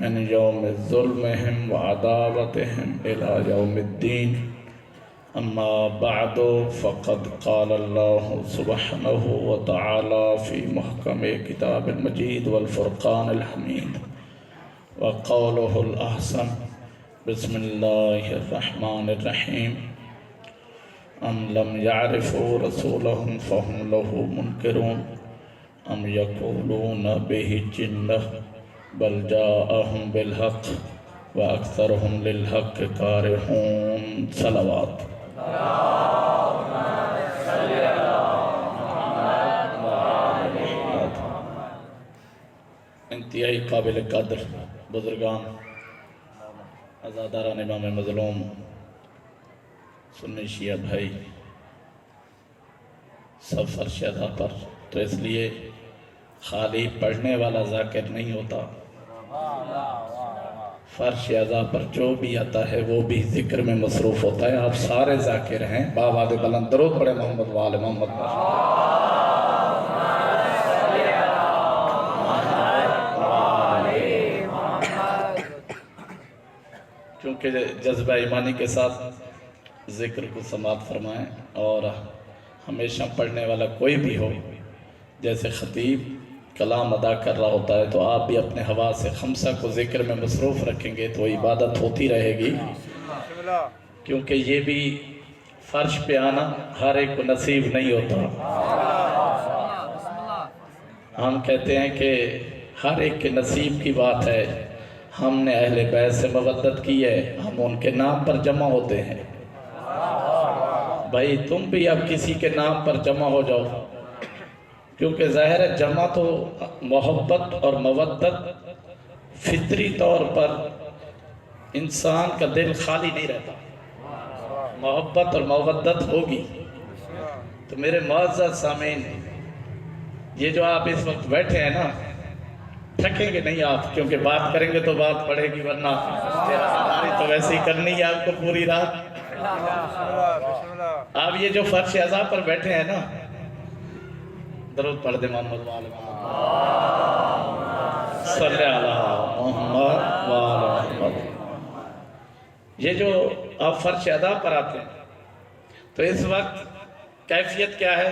من یوم ظلمہم وعداوتہم الی یوم الدین اما بعد فقد قال اللہ سبحانہ وتعالی فی محکم کتاب المجید والفرقان الحمید وقولہ الاحسن بسم اللہ الرحمن الرحیم ام لم يعرفوا رسولهم فهم له منکرون ام یقولون به جنہ بل جاءهم بالحق واکثرهم للحق کارہون صلوات انتہائی قابل قدر بزرگان، عزاداران امام مظلوم، سنی شیعہ بھائی، سب فرش ادا پر تو اس لیے خالی پڑھنے والا ذاکر نہیں ہوتا، فرش ادا پر جو بھی آتا ہے وہ بھی ذکر میں مصروف ہوتا ہے۔ آپ سارے ذاکر ہیں، بآواز بلند درود پڑھے محمد وآل محمد پر۔ چونکہ جذبہ ایمانی کے ساتھ ذکر کو سماعت فرمائیں، اور ہمیشہ پڑھنے والا کوئی بھی ہو، جیسے خطیب کلام ادا کر رہا ہوتا ہے تو آپ بھی اپنے حواس خمسہ کو ذکر میں مصروف رکھیں گے تو عبادت ہوتی رہے گی، کیونکہ یہ بھی فرش پہ آنا ہر ایک کو نصیب نہیں ہوتا۔ ہم کہتے ہیں کہ ہر ایک کے نصیب کی بات ہے، ہم نے اہل بیت سے مودت کی ہے، ہم ان کے نام پر جمع ہوتے ہیں۔ بھائی تم بھی اب کسی کے نام پر جمع ہو جاؤ، کیونکہ ظاہر ہے جمع تو محبت اور مودت فطری طور پر انسان کا دل خالی نہیں رہتا، محبت اور مودت ہوگی۔ تو میرے معزز سامعین، یہ جو آپ اس وقت بیٹھے ہیں نا، تھکیں گے نہیں آپ، کیونکہ بات کریں گے تو بات پڑے گی، ورنہ ہماری تو ویسے ہی کرنی ہے آپ کو پوری رات۔ آپ یہ جو فرش اعضاء پر بیٹھے ہیں نا، درود پڑھ دے محمد وآل محمد صلی اللہ محمد وآل محمد۔ یہ جو آپ فرش اعضاء پر آتے ہیں تو اس وقت کیفیت کیا ہے؟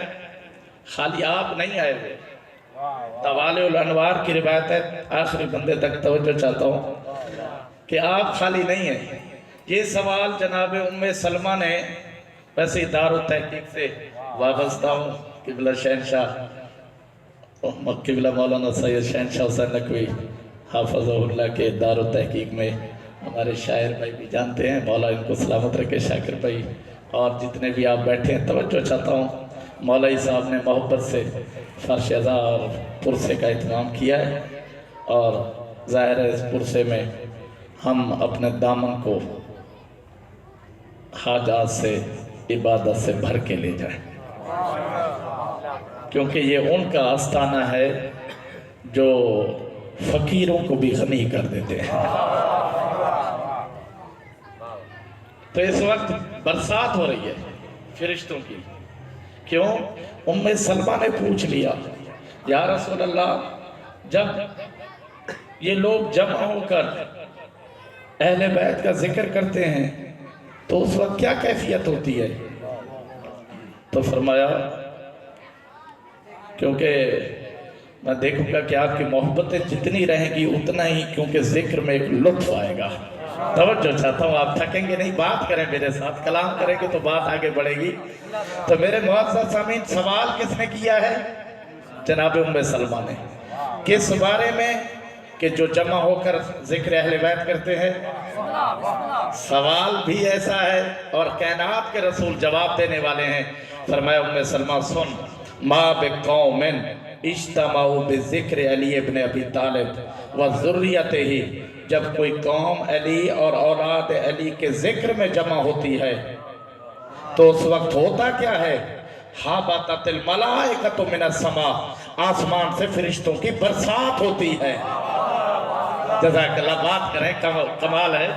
خالی آپ نہیں آئے ہوئے، طوالع الانوار کی روایت ہے، آخری بندے تک توجہ چاہتا ہوں کہ آپ خالی نہیں ہیں۔ یہ سوال جناب ام سلمہ نے، ویسے دار التحقیق سے وابستہ ہوں، قبلہ شہنشاہ قبلہ مولانا سید شہنشاہ حسین نقوی حافظہ اللہ کے دار التحقیق میں ہمارے شاعر بھائی بھی جانتے ہیں، مولا ان کو سلامت رکھے، شاکر بھائی اور جتنے بھی آپ بیٹھے ہیں، توجہ چاہتا ہوں۔ مولائی صاحب نے محبت سے فرش اعضاء اور پرسے کا اہتمام کیا ہے، اور ظاہر ہے اس پرسے میں ہم اپنے دامن کو حاجات سے، عبادت سے بھر کے لے جائیں، کیونکہ یہ ان کا آستانہ ہے جو فقیروں کو بھی غنی کر دیتے ہیں۔ تو اس وقت برسات ہو رہی ہے فرشتوں کی، کیوں؟ ام سلمہ نے پوچھ لیا، یا رسول اللہ، جب یہ لوگ جمع ہو کر اہل بیت کا ذکر کرتے ہیں تو اس وقت کیا کیفیت ہوتی ہے؟ تو فرمایا کیونکہ میں دیکھوں گا کہ آپ کی محبتیں جتنی رہیں گی اتنا ہی، کیونکہ ذکر میں ایک لطف آئے گا۔ توجہ چاہتا ہوں، آپ تھکیں گے نہیں، بات کریں میرے ساتھ، کلام کریں گے تو بات آگے بڑھے گی۔ تو میرے معزز سامعین، سوال کس نے کیا ہے؟ جناب ام سلمہ نے۔ کس بارے میں؟ کہ جو جمع ہو کر ذکر اہل بیت کرتے ہیں۔ سوال بھی ایسا ہے اور کائنات کے رسول جواب دینے والے ہیں۔ فرمایا ام سلمہ سن، ما بقوم اجتمعوا بذکر علی ابن ابی طالب وذریتہ، جب کوئی قوم علی اور اولاد علی کے ذکر میں جمع ہوتی ہے تو اس وقت ہوتا کیا ہے؟ حابطت الملائکۃ من السماء، آسمان سے فرشتوں کی برسات ہوتی ہے۔ جزاک اللہ، بات کریں، کمال ہے،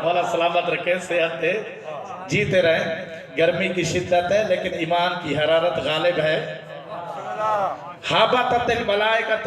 مولا سلامت رکھے، صحت دے، جیتے رہیں۔ گرمی کی شدت ہے لیکن ایمان کی حرارت غالب ہے۔ حابطت الملائکۃ،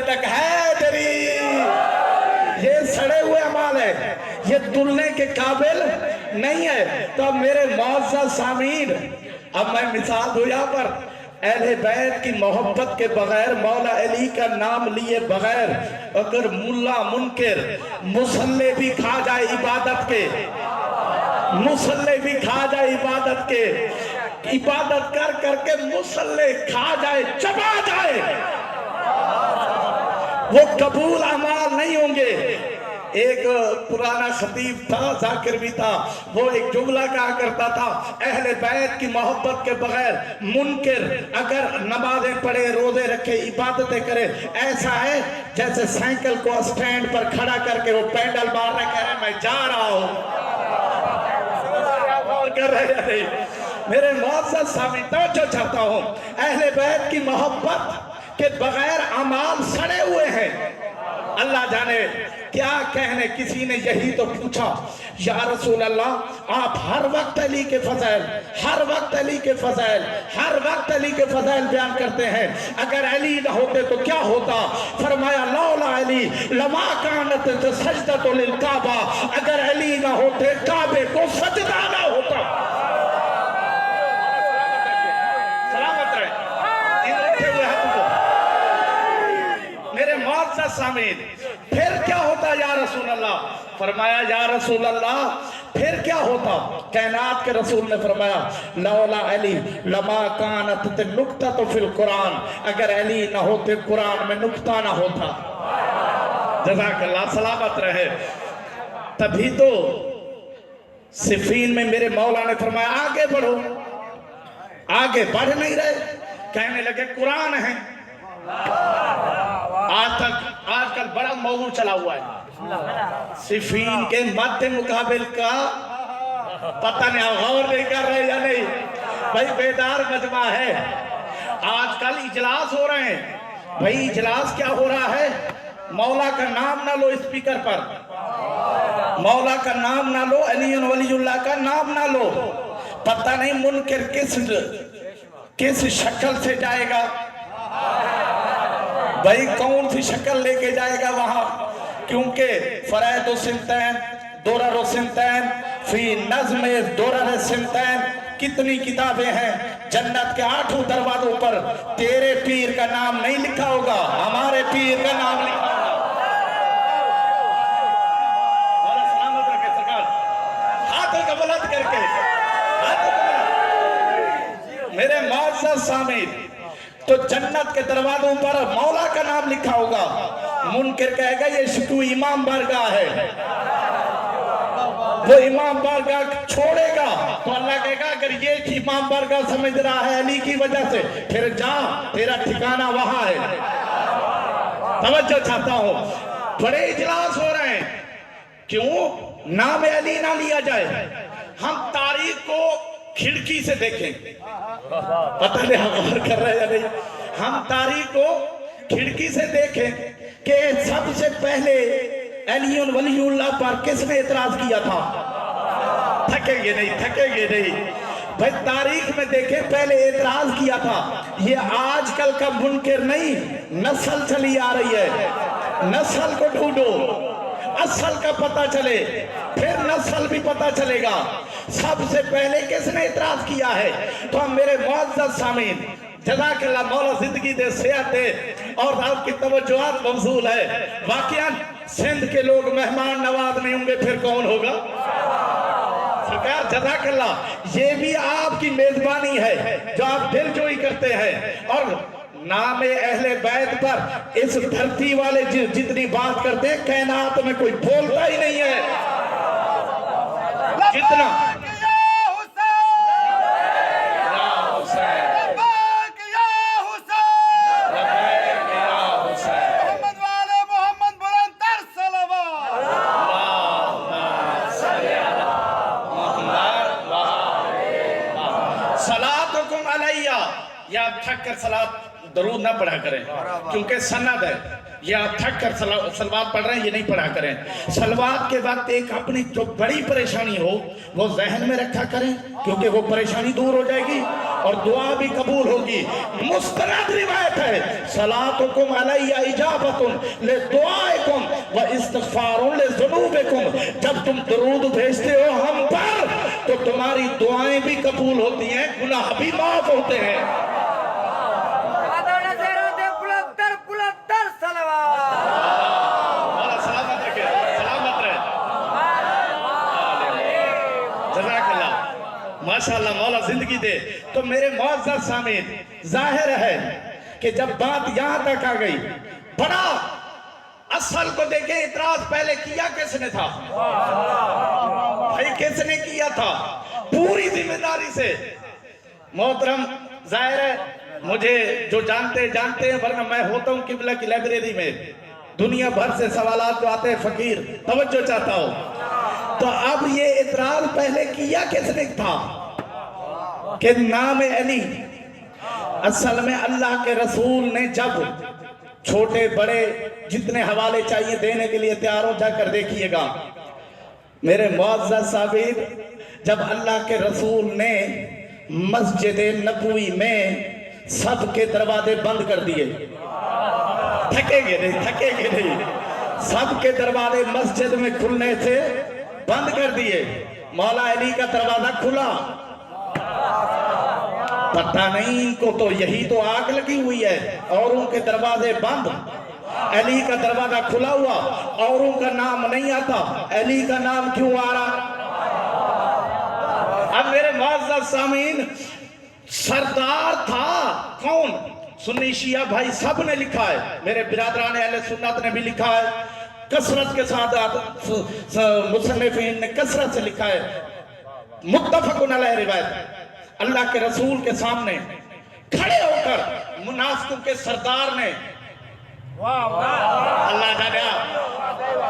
مرتے تک حیدری. یہ سڑے ہوئے اعمال ہے, یہ دلنے کے قابل نہیں ہے. تو اب میرے معزز سامعین, اب میں مثال دوں یہاں پر, اہل بیت کی محبت کے بغیر, مولا علی کا نام لیے بغیر, اگر ملا منکر مصلی بھی کھا جائے عبادت کے, مصلی بھی کھا جائے عبادت کے, عبادت کر کر کے مصلی کھا جائے, چبا جائے, وہ قبول اعمال نہیں ہوں گے. ایک پرانا خطیب تھا, ذاکر بھی تھا, وہ ایک جملہ کہا کرتا تھا, اہل بیت کی محبت کے بغیر منکر اگر نمازیں پڑھے, روزے رکھے, عبادتیں کرے, ایسا ہے جیسے سائیکل کو اسٹینڈ پر کھڑا کر کے وہ پینڈل مار رہے, کہہ رہے میں جا رہا ہوں, کر رہے. میرے معزز سامعین, توجہ چاہتا ہوں, اہل بیت کی محبت کے بغیر اعمال سڑے ہوئے ہیں. اللہ جانے کیا کہنے. کسی نے یہی تو پوچھا, یا رسول اللہ آپ ہر وقت علی کے فضائل, ہر وقت علی کے فضائل, ہر وقت علی کے فضائل بیان کرتے ہیں, اگر علی نہ ہوتے تو کیا ہوتا؟ فرمایا لولا علی لما کانت سجدۃ للکعبہ, اگر علی نہ ہوتے کعبے کو سجدہ نہ ہوتا. سلامت رہے ان رکھے ہوئے ہاتھوں کو. میرے معزز سامعین, پھر کیا ہوتا یا رسول اللہ؟ فرمایا یا رسول اللہ پھر کیا ہوتا؟ کائنات کے رسول نے فرمایا لولا علی لما کانت نکتۃ فی القرآن, اگر علی نہ ہوتے قرآن میں نکتہ نہ ہوتا. جزاک اللہ, سلامت رہے. تبھی تو صفین میں میرے مولا نے فرمایا آگے بڑھو, آگے بڑھ نہیں رہے, کہنے لگے قرآن ہے. آج کل بڑا موضوع چلا ہوا ہے صفین کے مد مقابل کا, پتہ نہیں آپ غور نہیں کر رہے یا نہیں بھائی, بیدار مجمع ہے. آج کل اجلاس ہو رہے ہیں بھائی. اجلاس کیا ہو رہا ہے؟ مولا کا نام نہ لو اسپیکر پر, مولا کا نام نہ لو, علی ولی اللہ کا نام نہ لو. پتہ نہیں منکر کس شکل سے جائے گا بھائی, کون سی شکل لے کے جائے گا وہاں, کیونکہ فرائد و سنتین, درر و سنتین, فی نظم درر سنتین, کتنی کتابیں ہیں. جنت کے 8 دروازوں پر تیرے پیر کا نام نہیں لکھا ہوگا, ہمارے پیر کا نام لکھا ہوگا. اور سلامت رکھے سرکار, ہاتھوں کا بلند کر کے, ہاتھوں کا بلند. میرے معزز سامعین, تو جنت کے دروازوں پر مولا کا نام لکھا ہوگا. منکر کہے گا یہ تو امام بارگاہ ہے, وہ امام بارگاہ چھوڑے گا تو اللہ کہے گا اگر یہ امام بارگاہ سمجھ رہا ہے علی کی وجہ سے, پھر جا, تیرا ٹھکانہ وہاں ہے. توجہ چاہتا ہوں, بڑے اجلاس ہو رہے ہیں, کیوں نام علی نہ لیا جائے. ہم تاریخ کو کھڑکی سے دیکھیں, پتہ نہیں ہم غور کر رہے ہیں یا نہیں, ہم تاریخ کو کھڑکی سے دیکھیں کہ سب سے پہلے علی ولی اللہ پر کس نے اعتراض کیا تھا. تھکیں گے نہیں, تھکیں گے نہیں بھائی, تاریخ میں دیکھیں پہلے اعتراض کیا تھا. یہ آج کل کا منکر نہیں, نسل چلی آ رہی ہے. نسل کو ڈھونڈو, اصل کا پتہ چلے, پھر نسل بھی پتہ چلے گا. سب سے پہلے کس نے اعتراض کیا ہے؟ تو ہم میرے معزز سامعین, جزاک اللہ, مولا زندگی دے, صحت دے, اور آپ کی توجہات مبذول ہے. واقعاً سندھ کے لوگ مہمان نواز نہیں ہوں گے, پھر کون ہوگا؟ سرکار جزاک اللہ, یہ بھی آپ کی میزبانی ہے جو آپ دل جوئی کرتے ہیں. اور نام اہل بیت پر اس دھرتی والے جتنی بات کرتے ہیں, کائنات میں کوئی بولتا ہی نہیں ہے جتنا. یا تھک کر صلاۃ درود نہ پڑھا کریں کیونکہ سند ہے. یہ آپ تھک کر سلوات پڑھ رہے ہیں، یہ نہیں پڑھا کریں. سلوات کے وقت ایک اپنی جو بڑی پریشانی ہو وہ ذہن میں رکھا کریں، کیونکہ وہ پریشانی دور ہو جائے گی اور دعا بھی قبول ہوگی. مستند روایت ہے، صلاتکم علی اجابۃ لدعائکم واستغفار لذنوبکم. جب تم درود بھیجتے ہو ہم پر تو تمہاری دعائیں بھی قبول ہوتی ہیں، گناہ بھی معاف ہوتے ہیں. ماشاءاللہ مولا زندگی دے. تو میرے معزز سامعین، ظاہر ہے کہ جب بات یہاں تک آ گئی، بڑا اصل کو دیکھیں، اعتراض پہلے کیا کس نے تھا؟ بھائی کس نے کیا تھا؟ پوری ذمہ داری سے. محترم ظاہر ہے مجھے جو جانتے ہیں، ورنہ میں ہوتا ہوں قبلہ کی لائبریری میں، دنیا بھر سے سوالات جو آتے ہیں، فقیر توجہ چاہتا ہوں. تو اب یہ اعتراض پہلے کیا کس نے تھا کہ نام علی اصل میں اللہ کے رسول نے جب چھوٹے بڑے جتنے حوالے چاہیے دینے کے لیے تیار ہو، جا کر دیکھیے گا میرے معزز سامعین، جب اللہ کے رسول نے مسجد نبوی میں سب کے دروازے بند کر دیے، تھکے گے نہیں، سب کے دروازے مسجد میں کھلنے سے بند کر دیے، مولا علی کا دروازہ کھلا. پتہ نہیں ان کو تو یہی تو آگ لگی ہوئی ہے، اوروں کے دروازے بند، علی کا دروازہ کھلا ہوا، اوروں کا نام نہیں آتا، علی کا نام کیوں آ رہا؟ اب میرے معزز سامعین، سردار تھا کون؟ سنی شیعہ بھائی سب نے لکھا ہے، میرے برادران اہل سنت نے بھی لکھا ہے، کثرت کے ساتھ مصنفین نے کثرت سے لکھا ہے، متفق علیہ روایت. اللہ کے رسول کے سامنے کھڑے ہو کر منافقوں کے سردار نے، اللہ جانے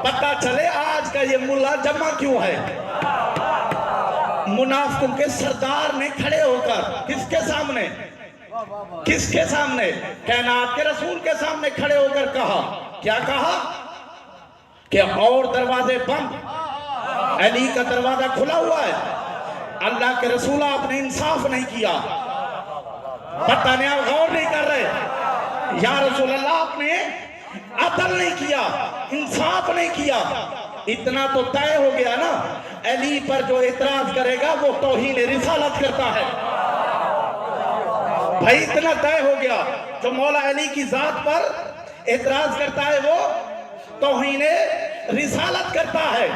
پتہ چلے آج کا یہ ملا جمع کیوں ہے. منافقوں کے سردار نے کھڑے ہو کر کس کے سامنے؟ کائنات کے رسول کے سامنے کھڑے ہو کر کہا، کیا کہا؟ کہ اور دروازے بند، علی کا دروازہ کھلا ہوا ہے. اللہ کے رسول آپ نے انصاف نہیں کیا. پتہ نہیں آپ غور نہیں کر رہے. یا رسول اللہ آپ نے عدل نہیں کیا، انصاف نہیں کیا. اتنا تو طے ہو گیا نا، علی پر جو اعتراض کرے گا وہ توہین رسالت کرتا ہے. بھائی اتنا طے ہو گیا، جو مولا علی کی ذات پر اعتراض کرتا ہے وہ توہین رسالت کرتا ہے،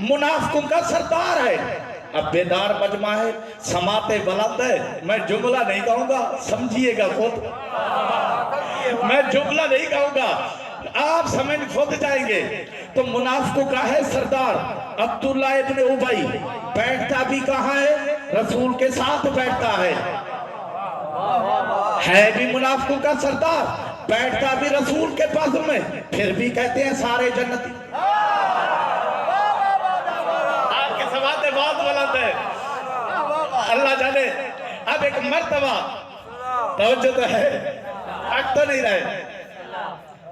منافقوں کا سردار ہے. اب بیدار مجمع ہے، سماعتیں بلند ہے، میں جملہ نہیں کہوں گا، سمجھیے گا خود، میں جملہ نہیں کہوں گا، آپ سمجھ خود جائیں گے. تو منافقوں کا ہے سردار عبداللہ ابن ابی، بیٹھتا بھی کہاں ہے؟ رسول کے ساتھ بیٹھتا ہے بھی منافقوں کا سردار، بیٹھتا بھی رسول کے پاس میں، پھر بھی کہتے ہیں سارے جنتی. آپ کے سماعتیں بہت بلند ہے، اللہ جانے. اب ایک مرتبہ توجہ تو ہے، حق تو نہیں رہے،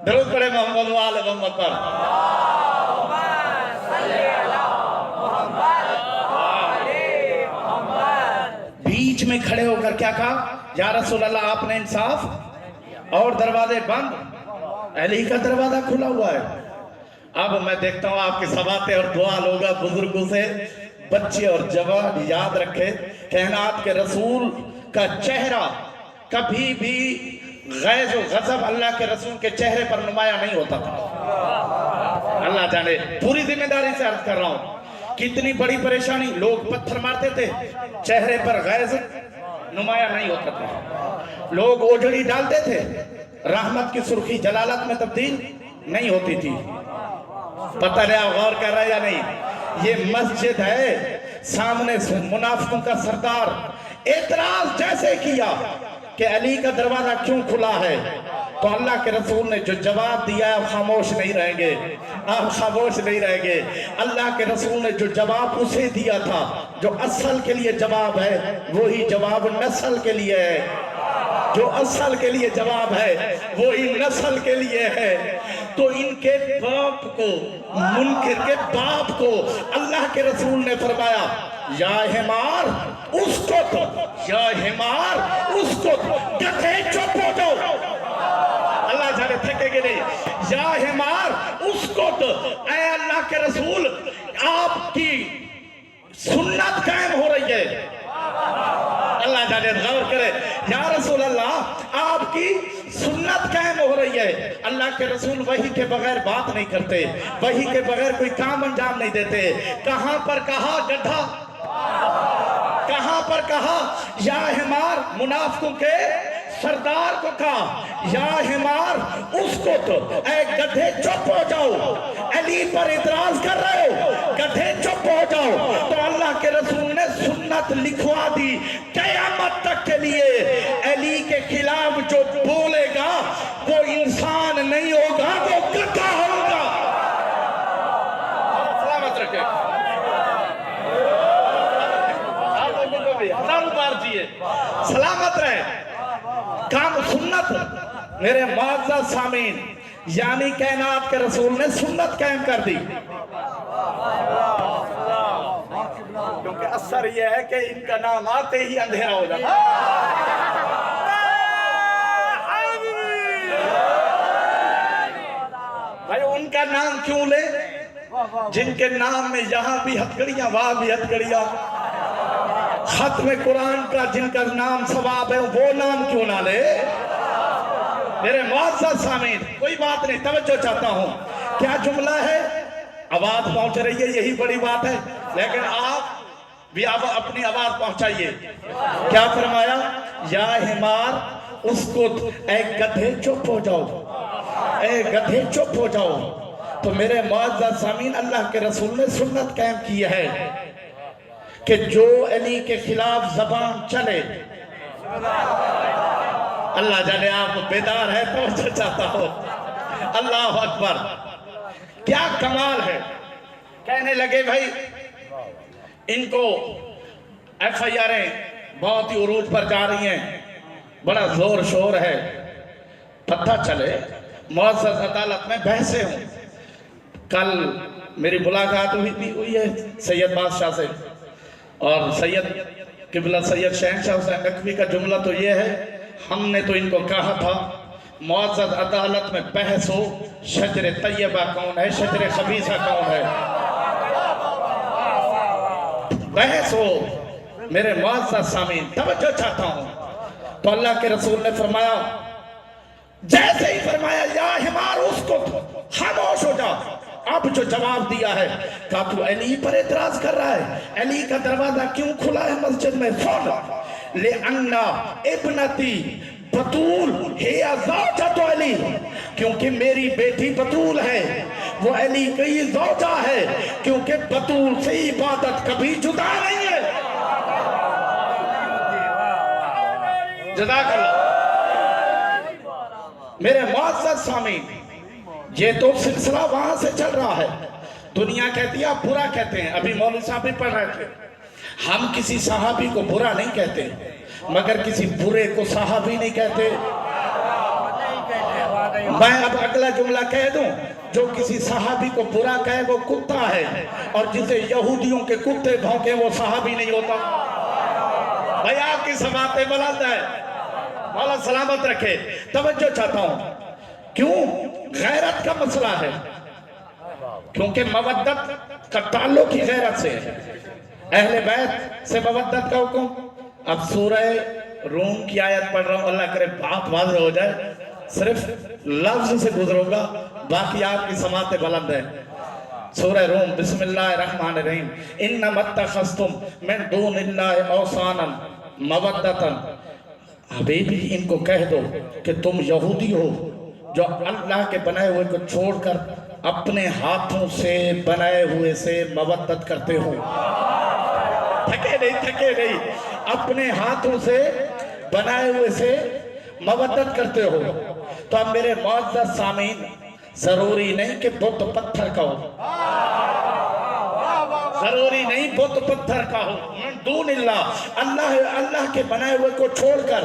درود پڑھے محمد و آل محمد پر. بیچ میں کھڑے ہو کر کیا کہا؟ یا رسول اللہ آپ نے انصاف، اور دروازے بند، علی کا دروازہ کھلا ہوا ہے. اب میں دیکھتا ہوں آپ کی سماعتیں اور دعا لوگا بزرگوں سے، بچے اور جوان یاد رکھے، کائنات کے رسول کا چہرہ کبھی بھی غیظ و غضب اللہ کے رسول کے چہرے پر نمایاں نہیں ہوتا تھا. اللہ جانے، پوری ذمہ داری سے عرض کر رہا ہوں، کتنی بڑی پریشانی، لوگ پتھر مارتے تھے، چہرے پر غیظ نمایاں نہیں ہوتا تھا. لوگ اوجھڑی ڈالتے تھے، رحمت کی سرخی جلالت میں تبدیل نہیں ہوتی تھی. پتہ نہیں آپ غور کر رہے یا نہیں؟ یہ مسجد ہے، سامنے سے منافقوں کا سردار اعتراض جیسے کیا کہ علی کا دروازہ کیوں کھلا ہے، تو اللہ کے رسول نے جو جواب دیا ہے، آپ خاموش نہیں رہیں گے، آپ خاموش نہیں رہیں گے. اللہ کے رسول نے جو جواب اسے دیا تھا، جو اصل کے لیے جواب ہے، وہی جواب نسل کے لیے ہے. جو اصل کے لیے جواب ہے وہ ان نسل کے لیے ہے۔ تو ان کے باپ کو، منکر کے باپ کو اللہ کے رسول نے فرمایا یا حمار اسکت، یا حمار اسکت، گدھے چپ ہو جاؤ۔ اللہ جانے تھکے گے نہیں۔ یا حمار اسکت، اے اللہ کے رسول آپ کی سنت قائم ہو رہی ہے۔ اللہ جانے غور کرے، یا رسول اللہ آپ کی سنت قائم ہو رہی ہے۔ اللہ کے رسول وحی کے بغیر بات نہیں کرتے، وحی کے بغیر کوئی کام انجام نہیں دیتے۔ کہاں پر کہا گدھا، کہاں پر کہا یا حمار، منافقوں کے سردار کو کہا یا حمار اسکت، اے گدھے چپ ہو جاؤ، علی پر اعتراض کر رہے ہو، گدھے چپ ہو جاؤ۔ تو اللہ کے رسول نے سنت لکھوا دی قیامت تک کے لیے، علی کے خلاف جو بولے گا وہ انسان نہیں ہوگا، وہ گدھا ہوگا۔ سلامت رکھے، سلامت رہے۔ کام سنت، میرے معزز سامعین، یعنی کائنات کے رسول نے سنت قائم کر دی۔ کیونکہ اثر یہ ہے کہ ان کا نام آتے ہی اندھیرا ہو جاتا بھائی، ان کا نام کیوں لے جن کے نام میں یہاں بھی ہتھکڑیاں وہاں بھی ہتھکڑیاں، ختم قرآن کا جن کا نام ثواب ہے وہ نام کیوں نہ لے؟ میرے معزز سامعین، کوئی بات نہیں، توجہ چاہتا ہوں۔ کیا جملہ ہے؟ آواز پہنچ رہی ہے، یہی بڑی بات ہے، لیکن آپ بھی اپنی آواز پہنچائیے۔ کیا فرمایا؟ یا حمار اسکت، اے گدھے چپ ہو جاؤ، اے گدھے چپ ہو جاؤ۔ تو میرے معزز سامعین، اللہ کے رسول نے سنت قائم کی ہے کہ جو علی کے خلاف زبان چلے، اللہ جانے آپ بیدار ہے تو چاہتا ہو، اللہ اکبر، کیا کمال ہے۔ کہنے لگے بھائی ان کو ایف آئی آریں بہت ہی عروج پر جا رہی ہیں، بڑا زور شور ہے، پتہ چلے معزز عدالت میں بحثیں ہوں۔ کل میری ملاقات ہوئی ہے سید بادشاہ سے، اور سید قبلہ سید شہنشاہ حسین نقوی کا جملہ تو یہ ہے، ہم نے تو ان کو کہا تھا معزز عدالت میں بحث ہو، شجر طیبہ کون ہے، شجر خبیثہ کون ہے، بحث ہو۔ میرے معزز سامعین، توجہ چاہتا ہوں۔ تو اللہ کے رسول نے فرمایا، جیسے ہی فرمایا یا حمار اسکت، خاموش ہو جا۔ اب جو جواب دیا ہے، کہا تو علی پر اعتراض کر رہا ہے، علی کا دروازہ کیوں کھلا ہے مسجد میں؟ سن، لِأَنَّ ابنتی بطول ہی زوجۃ علی، کیونکہ میری بیٹی بطول ہے، وہ علی کی زوجہ ہے، کیونکہ بطول سے عبادت کبھی جدا نہیں ہے۔ جزاک اللہ۔ میرے معزز سامعین، یہ تو سلسلہ وہاں سے چل رہا ہے، دنیا کہتی ہے آپ برا کہتے ہیں۔ ابھی مولوی صاحب بھی پڑھ رہے تھے، ہم کسی صحابی کو برا نہیں کہتے، مگر کسی برے کو صحابی نہیں کہتے۔ میں اب اگلا جملہ کہہ دوں، جو کسی صحابی کو برا کہے وہ کتا ہے، اور جسے یہودیوں کے کتے بھونکے وہ صحابی نہیں ہوتا۔ بھائی آپ کی سماعتیں بلند ہے، مولا سلامت رکھے۔ توجہ چاہتا ہوں، کیوں؟ غیرت کا مسئلہ ہے، کیونکہ مودت کا تعلق ہی غیرت سے ہے، اہل بیت سے مودت کا حکم۔ اب سورہ روم کی آیت پڑھ رہا ہوں، اللہ کرے بات واضح ہو جائے، صرف لفظ سے گزروں گا، باقی آپ کی سماعتیں بلند ہے۔ سورہ روم، بسم اللہ الرحمن الرحیم، انما اتخذتم من دون اللہ اوثانا مودتا۔ حبیبی ان کو کہہ دو کہ تم یہودی ہو جو اللہ کے بنائے ہوئے کو چھوڑ کر اپنے ہاتھوں سے بنائے ہوئے سے مودت کرتے ہو۔ تھکے نہیں، اپنے ہاتھوں سے بنائے ہوئے سے مودت کرتے ہو۔ تو اب میرے معزز سامعین، ضروری نہیں کہ بت پتھر کا ہو، ضروری نہیں بت پتھر کا ہو، من دون اللہ، اللہ کے بنائے ہوئے کو چھوڑ کر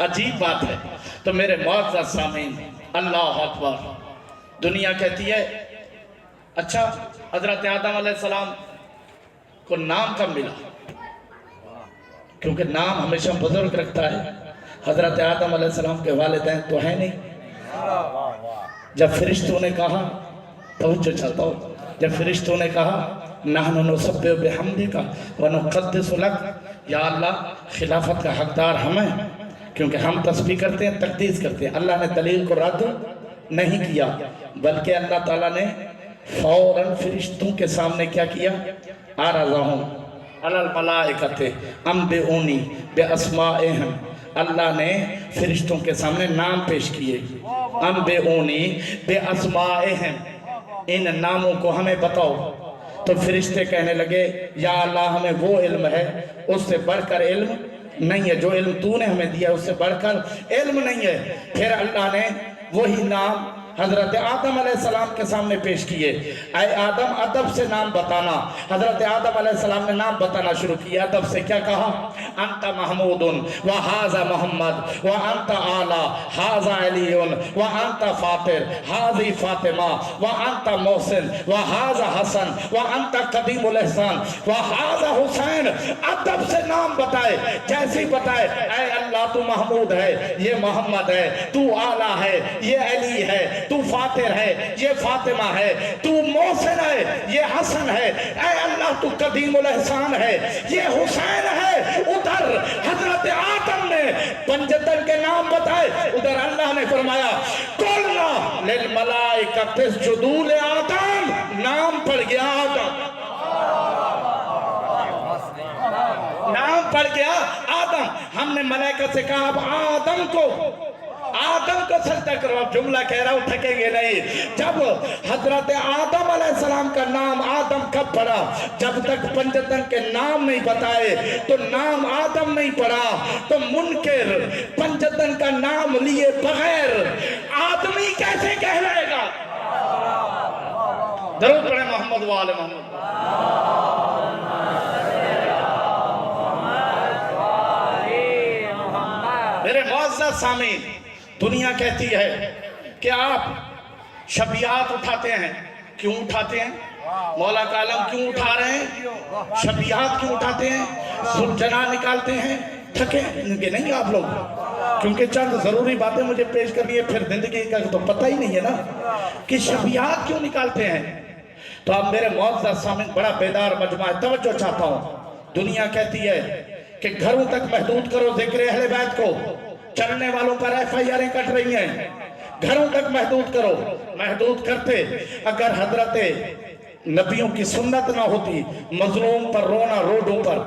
عجیب بات ہے۔ تو میرے معزز سامعین، اللہ اکبر، دنیا کہتی ہے اچھا حضرت آدم علیہ السلام کو نام کب ملا؟ کیونکہ نام ہمیشہ بزرگ رکھتا ہے۔ حضرت آدم علیہ السلام کے والدین تو ہیں نہیں۔ جب فرشتوں نے کہا، توجہ چاہتا ہوں، جب فرشتوں نے کہا نحن نسبح بحمدک ونقدس لک، یا اللہ خلافت کا حقدار ہم ہیں کیونکہ ہم تسبیح کرتے ہیں، تقدیس کرتے ہیں۔ اللہ نے دلیل کو رد نہیں کیا، بلکہ اللہ تعالیٰ نے فوراً فرشتوں کے سامنے کیا کیا؟ عرضہم علی الملائکۃ انبئونی باسمائہم، اللہ نے فرشتوں کے سامنے نام پیش کیے، انبئونی باسمائہم، ان ناموں کو ہمیں بتاؤ۔ تو فرشتے کہنے لگے یا اللہ ہمیں وہ علم ہے اس سے بڑھ کر علم نہیں ہے، جو علم تو نے ہمیں دیا اس سے بڑھ کر علم نہیں ہے۔ پھر اللہ نے وہی نام حضرت آدم علیہ السلام کے سامنے پیش کیے، اے آدم ادب سے نام بتانا۔ حضرت آدم علیہ السلام نے نام بتانا شروع کیا، ادب سے کیا کہا؟ انت محمود وہذا محمد وانت اعلی ھذا علی وانت فاطر ھذی فاطمہ وانت محسن وھذا حسن وانت قدیم الاحسان وھذا حسین۔ ادب سے نام بتائے، جیسے بتائے اے اللہ تو محمود ہے، یہ محمد ہے، تو اعلی ہے، یہ علی ہے، تو فاتر ہے، یہ فاطمہ ہے، تو محسن ہے، یہ حسن ہے، اے اللہ تو قدیم الاحسان ہے، یہ حسین ہے۔ ادھر حضرت آدم نے پنجتن کے نام بتائے، ادھر اللہ نے فرمایا قُلْنَا لِلْمَلَائِكَةِ اسْجُدُوا لِآدَمَ، نام پڑھ گیا آدم، نام پڑھ گیا آدم۔ ہم نے ملائکہ سے کہا اب آدم کو سجدہ کرو۔ اب جملہ کہہ رہا ہوں، تھکیں گے نہیں۔ جب حضرت آدم علیہ السلام کا نام آدم کب پڑھا؟ جب تک پنجتن کے نام نہیں بتائے تو نام آدم نہیں پڑھا، تو منکر پنجتن کا نام لیے بغیر آدمی کیسے کہلائے گا؟ درود پڑھیں محمد و آل محمد۔ میرے معزز سامعین، دنیا کہتی ہے کہ آپ شبیہات اٹھاتے ہیں، کیوں اٹھاتے ہیں؟ مولا کا علم کیوں اٹھا رہے ہیں؟ شبیہات کیوں اٹھاتے ہیں؟ سلجنا نکالتے ہیں؟ تھکے نہیں آپ لوگ؟ کیونکہ چند ضروری باتیں مجھے پیش کرنی ہے، پھر زندگی کا تو پتہ ہی نہیں ہے نا کہ شبیہات کیوں نکالتے ہیں۔ تو اب میرے معزز سامعین، بڑا بیدار مجمع ہے، توجہ چاہتا ہوں۔ دنیا کہتی ہے کہ گھروں تک محدود کرو ذکر اہل بیت کو، چلنے والوں پر FIR کٹ رہی ہیں، گھروں تک محدود کرو۔ محدود کرتے اگر حضرت نبیوں کی سنت نہ ہوتی، مظلوم پر رونا روڈوں پر،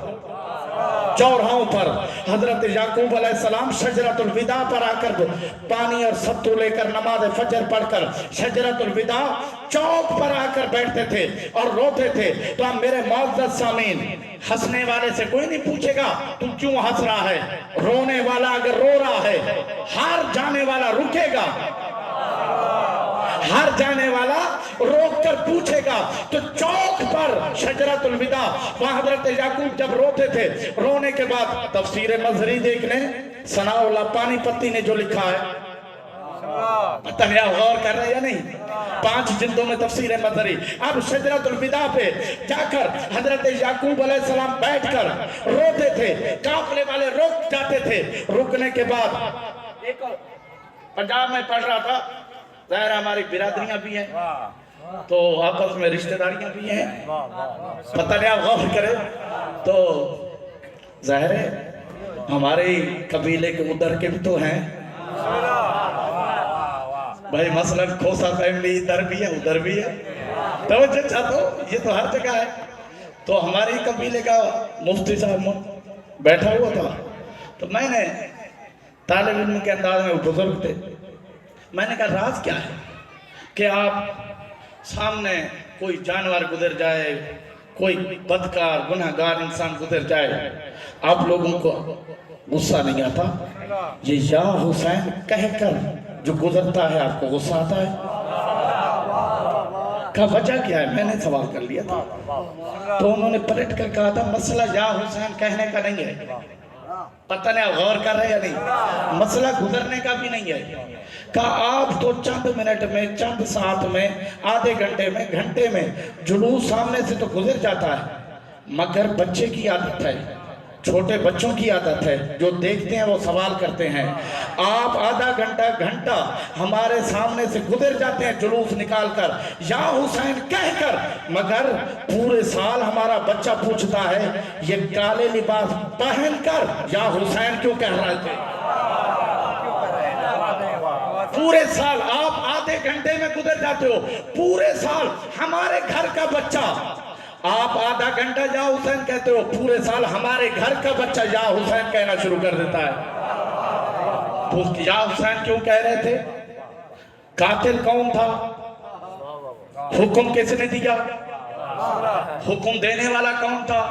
چوراہوں پر، حضرت یعقوب علیہ السلام شجرۃ الوداع پر آ کر پانی اور ستو لے کر نماز فجر پڑھ کر شجرۃ الوداع چوک پر آ کر بیٹھتے تھے اور روتے تھے۔ تو اب میرے معزز سامعین، ہنسنے والے سے کوئی نہیں پوچھے گا تو کیوں ہنس رہا ہے، رونے والا اگر رو رہا ہے، ہار جانے والا رکے گا، ہر جانے والا روک کر پوچھے گا۔ تو چوک پر شجرۃ الوداع، وہاں حضرت یعقوب جب روتے تھے، رونے کے بعد تفسیر مظہری دیکھنے، ثناء اللہ پانی پتی نے جو لکھا ہے، پتہ نہیں آپ غور کر رہے ہیں یا نہیں، 5 جلدوں میں تفسیر مظہری۔ اب شجرۃ الوداع پہ جا کر حضرت یعقوب علیہ السلام بیٹھ کر روتے تھے، قافلے والے رک جاتے تھے۔ رکنے کے بعد ایک پنجاب میں پڑھ رہا تھا، ظاہر ہماری برادریاں بھی ہیں تو آپس میں رشتہ داریاں بھی ہیں، پتہ نہیں آپ غور کریں تو ظاہر ہے ہمارے قبیلے کے ادھر کے بھی تو ہیں بھائی، مثلا کھوسا فیملی ادھر بھی ہے ادھر بھی ہے، توجہ چاہتا ہوں، یہ تو ہر جگہ ہے۔ تو ہماری قبیلے کا مفتی صاحب بیٹھا ہوا تھا، تو میں نے طالب علم کے انداز میں، بزرگ تھے، میں نے کہا راز کیا ہے کہ آپ سامنے کوئی جانور گزر جائے، کوئی بدکار گناہگار انسان گزر جائے، آپ لوگوں کو غصہ نہیں آتا؟ یہ یا حسین کہہ کر جو گزرتا ہے آپ کو غصہ آتا ہے؟ کا وجہ کیا ہے؟ میں نے سوال کر لیا تھا، تو انہوں نے پلٹ کر کہا تھا مسئلہ یا حسین کہنے کا نہیں ہے، پتہ نہیں آپ غور کر رہے ہیں یا نہیں؟ مسئلہ گزرنے کا بھی نہیں ہے کہ آپ تو چند منٹ میں، چند ساعت میں، آدھے گھنٹے میں، گھنٹے میں جلوس سامنے سے تو گزر جاتا ہے، مگر بچے کی عادت ہے، چھوٹے بچوں کی عادت ہے، جو دیکھتے ہیں وہ سوال کرتے ہیں۔ آپ آدھا گھنٹہ گھنٹہ ہمارے سامنے سے گزر جاتے ہیں جلوس نکال کر، یا حسین کہہ کر، مگر پورے سال ہمارا بچہ پوچھتا ہے یہ کالے لباس پہن کر یا حسین کیوں کہہ رہے تھے؟ پورے سال آپ آدھے گھنٹے میں گزر جاتے ہو، پورے سال ہمارے گھر کا بچہ، آپ آدھا گھنٹہ یا حسین کہتے ہو، پورے سال ہمارے گھر کا بچہ یا حسین کہنا شروع کر دیتا ہے۔ یا حسین کیوں کہہ رہے تھے؟ قاتل کون تھا؟ حکم کس نے دیا؟ حکم دینے والا کون تھا؟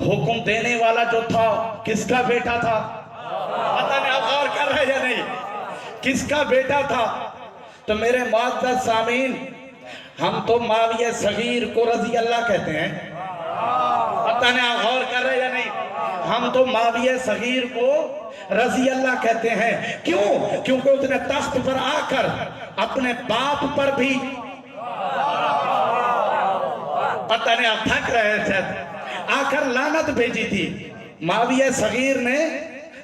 حکم دینے والا جو تھا کس کا بیٹا تھا؟ پتہ نہیں آپ غور کر رہے یا نہیں؟ کس کا بیٹا تھا؟ تو میرے معزز سامعین، ہم تو معاویہ صغیر کو رضی اللہ کہتے ہیں، پتہ نہیں آپ غور کر رہے یا نہیں؟ ہم تو معاویہ صغیر کو رضی اللہ کہتے ہیں، کیوں؟ کیونکہ اس نے تخت پر آ کر اپنے باپ پر بھی، پتہ نہیں آپ تھک رہے تھے، آ کر لعنت بھیجی تھی۔ معاویہ صغیر نے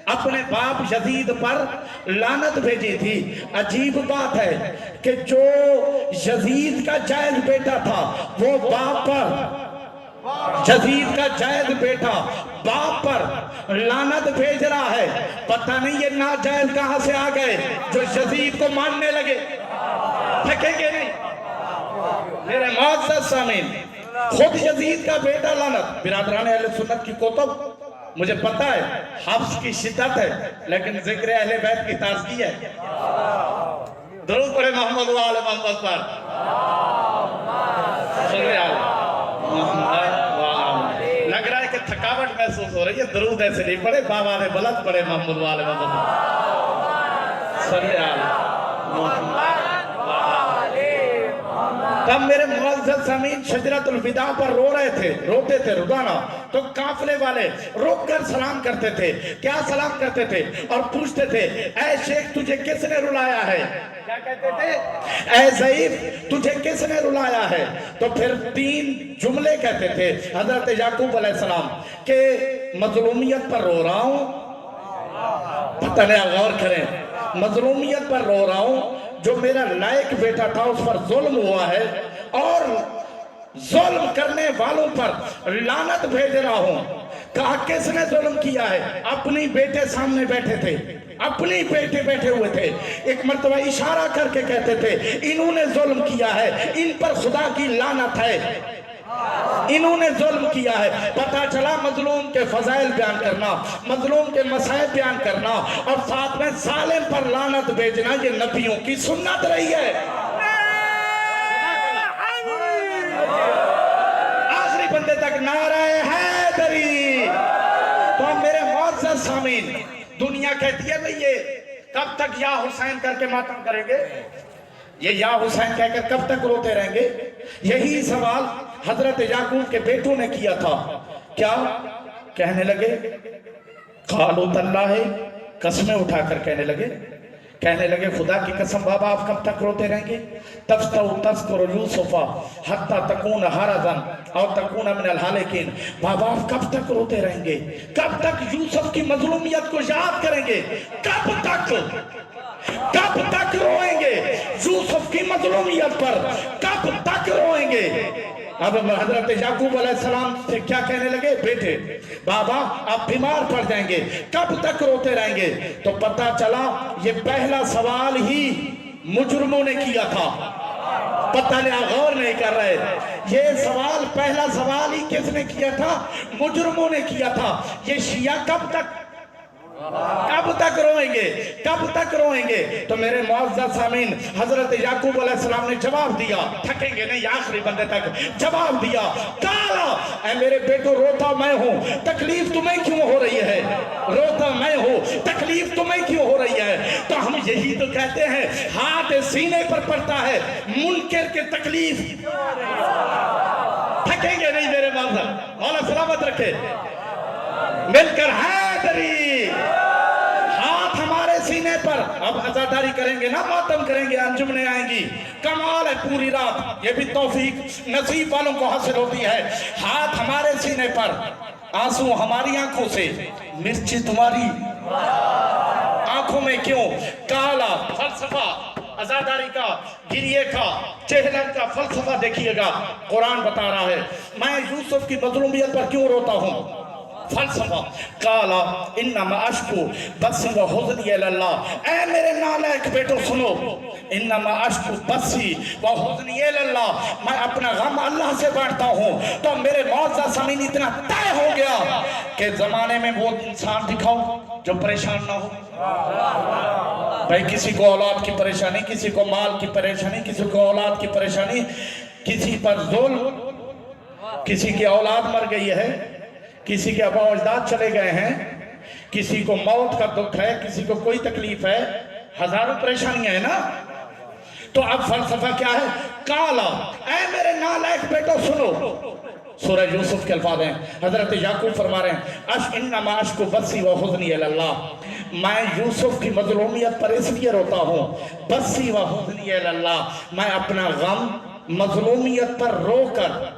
اپنے باپ یزید پر لعنت بھیجی تھی۔ عجیب بات ہے کہ جو یزید کا جائز بیٹا تھا وہ باپ پر، یزید کا جائز بیٹا باپ پر لعنت بھیج رہا ہے۔ پتہ نہیں یہ ناجائز کہاں سے آ گئے جو یزید کو ماننے لگے؟ تھکیں گے نہیں میرے معزز سامعین؟ خود یزید کا بیٹا لعنت۔ برادران اہل سنت کی کتب، مجھے پتا ہے حفظ کی شدت ہے لیکن ذکر اہل بیت کی تازگی ہے۔ درود پڑھے محمد و آل محمد پر، لگ رہا ہے کہ تھکاوٹ محسوس ہو رہی ہے، درود ایسے نہیں پڑھے، بابا نے بلند پڑھے محمد و آل محمد پر صلی اللہ۔ تب میرے معزز سامعین شجرۃ الوداع پر رو رہے تھے، روتے تھے روزانہ، تو قافلے والے رک کر سلام کرتے تھے۔ کیا سلام کرتے تھے؟ اور پوچھتے تھے اے شیخ تجھے کس نے رلایا ہے؟ کیا کہتے تھے؟ اے ضعیف تجھے کس نے رلایا ہے؟ تو پھر 3 جملے کہتے تھے حضرت یعقوب علیہ السلام کہ مظلومیت پر رو رہا ہوں، پتہ نہیں غور کریں، مظلومیت پر رو رہا ہوں، جو میرا لائق بیٹا تھا اس پر ظلم ہوا ہے، اور ظلم کرنے والوں پر لعنت بھیج رہا ہوں۔ کہا کس نے ظلم کیا ہے؟ اپنی بیٹے سامنے بیٹھے تھے، اپنی بیٹے بیٹھے ہوئے تھے، ایک مرتبہ اشارہ کر کے کہتے تھے انہوں نے ظلم کیا ہے، ان پر خدا کی لعنت ہے، انہوں نے ظلم کیا ہے۔ پتہ چلا مظلوم کے فضائل بیان کرنا، مظلوم کے مسائب بیان کرنا، اور ساتھ میں ظالم پر لعنت بھیجنا، یہ نبیوں کی سنت رہی ہے۔ آخری بندے تک نعرہ حیدری۔ تو میرے معزز سامعین، دنیا کہتی ہے بھئی یہ کب تک یا حسین کر کے ماتم کریں گے؟ یہ یا حسین کہہ کر کب تک روتے رہیں گے؟ یہی سوال حضرت یعقوب کے بیٹوں نے کیا تھا۔ کیا کہنے لگے؟ قالوا تاللہ، قسمیں اٹھا کر کہنے لگے خدا کی قسم بابا آپ کب تک روتے رہیں گے؟ تذکر یوسف حتی تکون حرزا او تکون من الحالکین، بابا آپ کب تک روتے رہیں گے؟ کب تک یوسف کی مظلومیت کو یاد کریں گے؟ کب تک روئیں گے یوسف کی مظلومیت پر؟ کب تک روئیں گے؟ اب حضرت یعقوب علیہ السلام سے کیا کہنے لگے؟ بیٹے بابا آپ بیمار پڑ جائیں گے، کب تک روتے رہیں گے؟ تو پتہ چلا یہ پہلا سوال ہی مجرموں نے کیا تھا۔ پتہ نہیں غور نہیں کر رہے، یہ سوال پہلا سوال ہی کس نے کیا تھا؟ مجرموں نے کیا تھا۔ یہ شیعہ کب تک روئیں گے؟ کب تک روئیں گے؟ تو میرے معزز سامعین حضرت یعقوب علیہ السلام نے جواب دیا، تھکیں گے نہیں، آخری بندے تک جواب دیا، کالا اے میرے بیٹو روتا میں ہوں، تکلیف تمہیں کیوں ہو رہی ہے؟ روتا میں ہوں، تکلیف تمہیں کیوں ہو رہی ہے؟ تو ہم یہی تو کہتے ہیں، ہاتھ سینے پر پڑتا ہے، منکر کے تکلیف تھکیں گے نہیں میرے معزز، مولا سلامت رکھے، مل کر ہے حیدری، ہاتھ ہمارے سینے پر. اب عزاداری کریں گے نا، ماتم کریں گے، انجمنیں آئیں گی، کمال ہے پوری رات. یہ بھی توفیق نصیب والوں کو حاصل ہوتی ہے. ہاتھ ہمارے سینے پر، آنسو ہماری آنکھوں سے، مرچی تمہاری آنکھوں میں کیوں؟ کالا فلسفہ عزاداری کا، گریے کا، چہلم کا فلسفہ دیکھیے گا. قرآن بتا رہا ہے میں یوسف کی مظلومیت پر کیوں روتا ہوں. فلسفہ کالا انما اشکو بسی و حزنی اللہ. اے میرے نالائق بیٹو سنو، انما اشکو بسی و حزنی اللہ، میں اپنا غم اللہ سے بانٹتا ہوں. تو میرے معزز سامعین اتنا طے ہو گیا کہ زمانے میں وہ انسان دکھاؤ جو پریشان نہ ہو. بھائی کسی کو اولاد کی پریشانی، کسی کو مال کی پریشانی، کسی کو اولاد کی پریشانی، کسی پر ظلم، کسی کی اولاد مر گئی ہے، کسی کے آبا و اجداد چلے گئے ہیں، کسی کو موت کا دکھ ہے، کسی کو کوئی تکلیف ہے، ہزاروں پریشانیاں ہیں نا. تو اب فلسفہ کیا ہے؟ کالا اے میرے نالائق بیٹو سنو. سورہ یوسف کے الفاظ ہیں، حضرت یعقوب فرما رہے ہیں انما اشکو بسی و حزنی اللہ، میں یوسف کی مظلومیت پر اس لیے روتا ہوں. بسی و حزنی اللہ، میں اپنا غم مظلومیت پر رو کر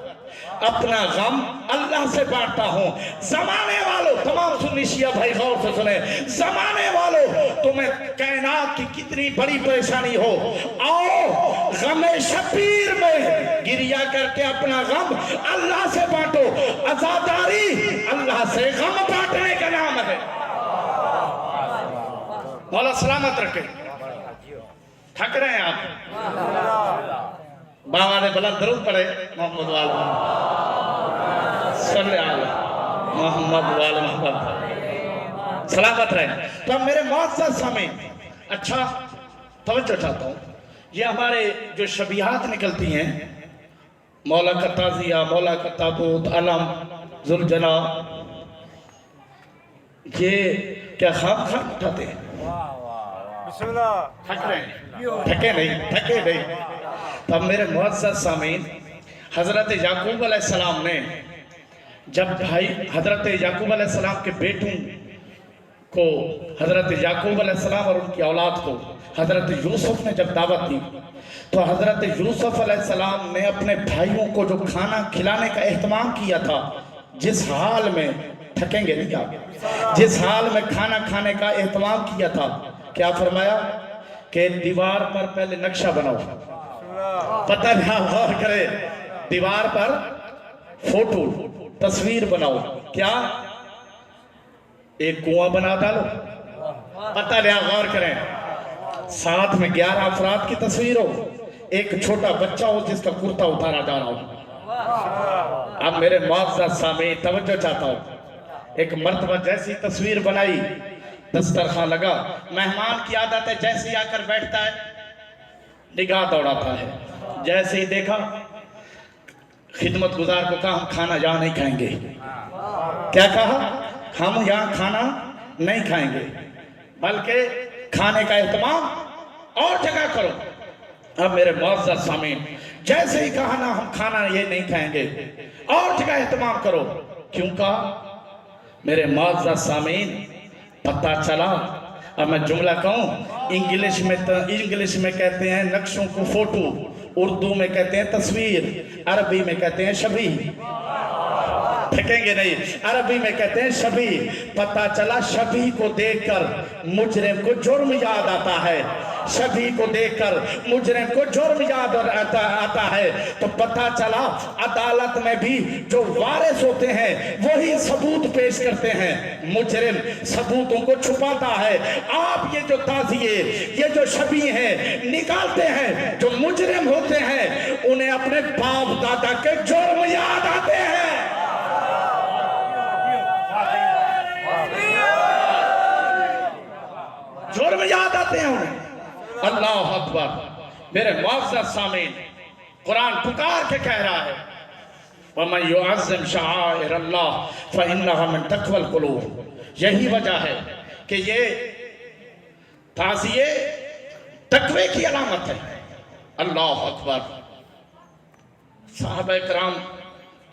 اپنا غم اللہ سے بانٹتا ہوں. زمانے والوں، تمام سنی شیعہ بھائی غور سے سنیں، زمانے والوں تمہیں کائنات کی کتنی بڑی پریشانی ہو، آؤ غم شبیر میں گریہ کر کے اپنا غم اللہ سے بانٹو. عزاداری اللہ سے غم بانٹنے کا نام ہے. مولا سلامت رکھے. تھک رہے ہیں آپ؟ بابا نے بلند درود پڑھے محمد والے صلی اللہ محمد والے محمد سلامت رہے. تو اب میرے معزز سامعین اچھا توجہ چاہتا ہوں، یہ ہمارے جو شبیہات نکلتی ہیں، مولا کا تازیہ، مولا کا تابوت، علم، ذوالجلال، یہ کیا خواب اٹھاتے ہیں؟ تھک رہے ہیں؟ تھکے نہیں. تو اب میرے معزز سامعین، حضرت یعقوب علیہ السلام نے جب حضرت یعقوب علیہ السلام کے بیٹوں کو، حضرت یعقوب علیہ السلام اور ان کی اولاد کو حضرت یوسف نے جب دعوت دی، تو حضرت یوسف علیہ السلام نے اپنے بھائیوں کو جو کھانا کھلانے کا اہتمام کیا تھا، جس حال میں تھکیں گے نہیں آپ، جس حال میں کھانا کھانے کا اہتمام کیا تھا، کیا فرمایا کہ دیوار پر پہلے نقشہ بناؤ. پتہ نہیں غور کرے، دیوار پر فوٹو تصویر بناؤ. کیا؟ ایک کنواں بنا ڈالو. پتہ نہیں غور کریں، ساتھ میں 11 افراد کی تصویر ہو، ایک چھوٹا بچہ ہو جس کا کرتا اتارا جا رہا ہو. اب میرے معزز سامعین توجہ چاہتا ہوں، ایک مرتبہ جیسی تصویر بنائی، دسترخوان لگا، مہمان کی عادت ہے جیسے ہی آ کر بیٹھتا ہے نگاہ دوڑاتا ہے. جیسے ہی دیکھا، خدمت گزار کو کہا ہم کھانا یہاں نہیں کھائیں گے. کیا کہا؟ ہم یہاں کھانا نہیں کھائیں گے، بلکہ کھانے کا اہتمام اور جگہ کرو. اب میرے معزز سامعین جیسے ہی کہا نا ہم کھانا یہ نہیں کھائیں گے، اور جگہ اہتمام کرو. کیوں کہا؟ میرے معزز سامعین پتہ چلا، اب میں جملہ کہوں، انگلش میں کہتے ہیں نقشوں کو فوٹو، اردو میں کہتے ہیں تصویر، عربی میں کہتے ہیں شبیہ. تھکیں گے نہیں، عربی میں کہتے ہیں شبیہ. پتہ چلا شبیہ کو دیکھ کر مجرم کو جرم یاد آتا ہے، شبیہ کو دیکھ کر مجرم کو جرم یاد آتا ہے. تو پتہ چلا عدالت میں بھی جو وارث ہوتے ہیں وہی ثبوت پیش کرتے ہیں، مجرم ثبوتوں کو چھپاتا ہے. آپ یہ جو تازیے، یہ جو شبیہ ہیں نکالتے ہیں، جو مجرم ہوتے ہیں انہیں اپنے باپ دادا کے جرم یاد آتے ہیں. جرم یاد آتے ہیں انہیں. اللہ اکبر. میرے معزز سامعین قرآن پکار کے کہہ رہا ہے وَمَنْ يُعَظِّمْ شَعَائِرَ اللَّهِ فَإِنَّهَا مِنْ تَقْوَى الْقُلُوبِ. یہی وجہ ہے کہ یہ تعزیے تقوی کی علامت ہے. اللہ اکبر. صحابہ کرام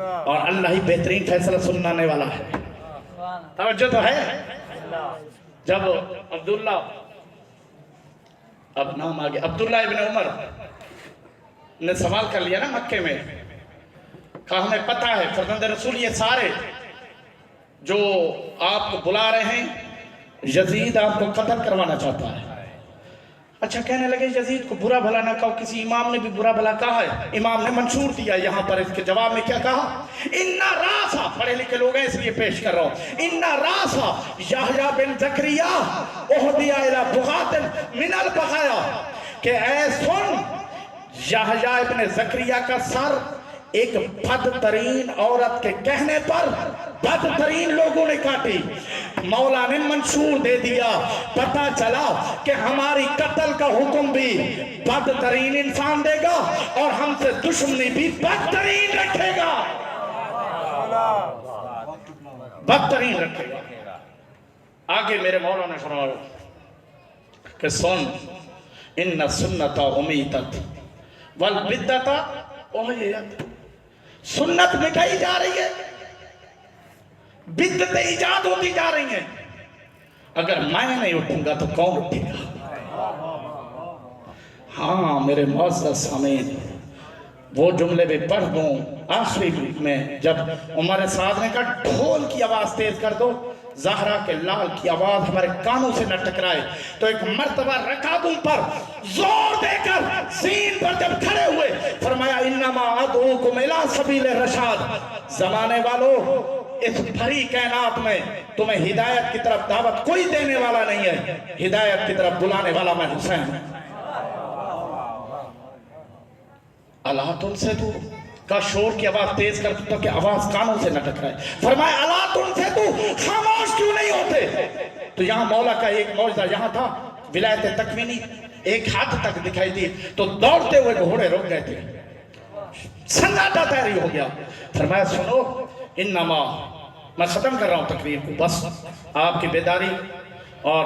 اور اللہ ہی بہترین فیصلہ سنانے والا ہے. توجہ تو ہے. جب عبداللہ, اب نام آگے, عبداللہ ابن عمر نے سوال کر لیا نا مکے میں, کہا ہمیں پتہ ہے فرزند رسول یہ سارے جو آپ کو بلا رہے ہیں یزید آپ کو قتل کروانا چاہتا ہے. اچھا کہنے لگے یزید کو برا بھلا نہ کہو, کسی امام نے بھی برا بھلا کہا ہے؟ امام نے منشور دیا یہاں پر, اس کے جواب میں کیا کہا؟ اِنَّا رَاسَ, پڑھے لکھے لوگ ہیں اس لیے پیش کر رہا ہوں, اِنَّا رَاسَ یحییٰ بن زکریا اُہدیٰ اِلیٰ بُغَاةٍ مِنَ الْبَغَایا, کہ اے سن, یحییٰ ابن زکریا کا سر ایک بدترین عورت کے کہنے پر بدترین لوگوں نے کاٹی. مولا نے منشور دے دیا, پتہ چلا کہ ہماری قتل کا حکم بھی بدترین انسان دے گا اور ہم سے دشمنی بھی بدترین رکھے گا, بدترین رکھے گا. آگے میرے مولا نے فرمایا کہ سن, ان سنت امیتت والبدت احییت, سنت مٹائی جا رہی ہے, بدعتیں ایجاد ہوتی جا رہی ہیں. اگر میں نہیں اٹھوں گا تو کون اٹھے گا؟ ہاں میرے معزز سامعین, وہ جملے بھی پڑھ دوں آخری میں, جب عمر سعد نے کہا ڈھول کی آواز تیز کر دو, زہرا کے لال کی آواز ہمارے کانوں سے نہ ٹکرائے, تو ایک مرتبہ رکابوں پر زور دے کر زین پر جب کھڑے ہوئے فرمایا انما ادعوکم الی سبیل الرشاد, زمانے والو اس بھری کائنات میں تمہیں ہدایت کی طرف دعوت کوئی دینے والا نہیں ہے, ہدایت کی طرف بلانے والا میں حسین ہوں. اللہ تم سے تو کا شور کی آواز تیز کر تو کہ آواز کانوں سے نہ ٹکرائے. فرمایا اللہ تم سے تو خاموش کیوں نہیں ہوتے؟ تو یہاں مولا کا ایک معجزہ یہاں تھا, ولایت تکوینی ایک حد تک دکھائی دی تو دوڑتے ہوئے گھوڑے رک گئے تھے, سناٹا طاری ہو گیا. فرمایا سنو, انما, میں ختم کر رہا ہوں تقریر کو, بس آپ کی بیداری اور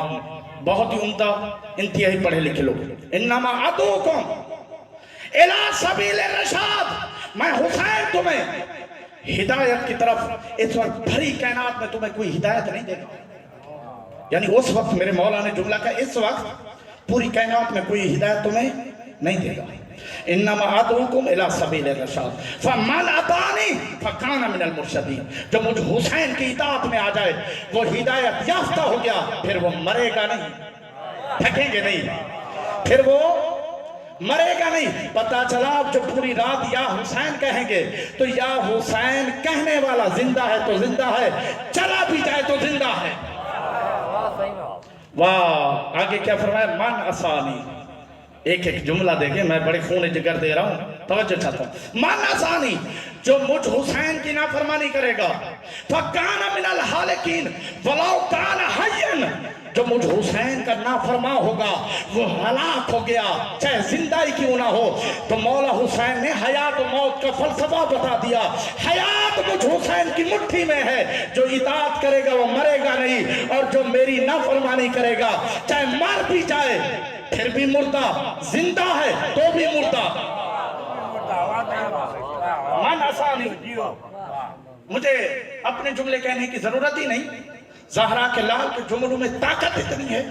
بہت ہی عمدہ انتہائی پڑھے لکھے لوگ, انما ادعوکم الی سبیل الرشاد, میں حسین تمہیں ہدایت کی طرف, اس وقت بھری کائنات میں تمہیں کوئی ہدایت نہیں دے گا. یعنی اس وقت میرے مولا نے جملہ کہا اس وقت پوری کائنات میں کوئی ہدایت تمہیں نہیں دے گا. انما ادعوکم الی سبیل الرشاد فمن اطاعنی فکان من المرشدین, جو مجھ حسین کی اطاعت میں آ جائے وہ ہدایت یافتہ ہو گیا, پھر وہ مرے گا نہیں, تھکیں گے نہیں, پھر وہ مرے گا نہیں. پتہ چلا جو پوری رات یا حسین کہیں گے تو یا حسین کہنے والا زندہ ہے تو زندہ ہے, چلا بھی جائے تو زندہ ہے. واہ, آگے کیا فرمایا؟ من اسانی, ایک ایک جملہ دیکھیں, میں بڑے خون جگر دے رہا ہوں, توجہ چاہتا ہوں. من اسانی, جو مجھ حسین کی نافرمانی کرے گا, فکان من الحالکین ولو کان حیا, جو مجھ حسین کا نافرما ہوگا وہ ہلاک ہو گیا چاہے زندہ ہی کیوں نہ ہو. تو مولا حسین نے حیات و موت کا فلسفہ بتا دیا. حیات مجھ حسین کی مٹھی میں ہے, جو اطاعت کرے گا وہ مرے گا نہیں, اور جو میری نافرمانی کرے گا چاہے مر بھی جائے پھر بھی مردہ, زندہ ہے تو بھی مردہ. من آسانی, مجھے اپنے جملے کہنے کی ضرورت ہی نہیں, زہرا کے لال کے جملوں میں طاقت اتنی ہے.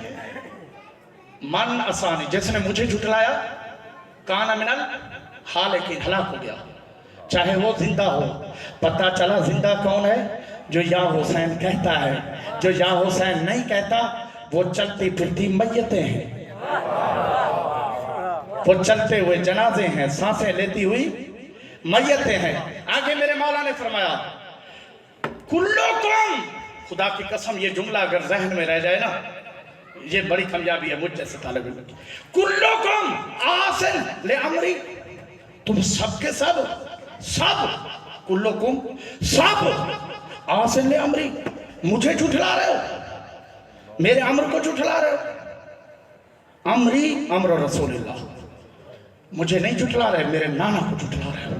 من آسانی, جس نے مجھے جھٹلایا کان من الحالکین, ہلاک ہو گیا چاہے وہ زندہ ہو. پتہ چلا زندہ کون ہے؟ جو یا حسین کہتا ہے, جو یا حسین نہیں کہتا وہ چلتی پھرتی میتیں ہیں, وہ چلتے ہوئے جنازے ہیں, سانسیں لیتی ہوئی میتیں ہیں. آگے میرے مولا نے فرمایا کلکم, خدا کی قسم یہ جملہ اگر ذہن میں رہ جائے نا یہ بڑی کامیابی ہے مجھ جیسے طالب علم کی. کلکم آسن لامری, تم سب کے سب, کلکم سب آسن لامری, مجھے جھٹلا رہے ہو, میرے امر کو جھٹلا رہے ہو. امری امر رسول اللہ, مجھے نہیں جھٹلا رہے, میرے نانا کو جھٹلا رہے ہو.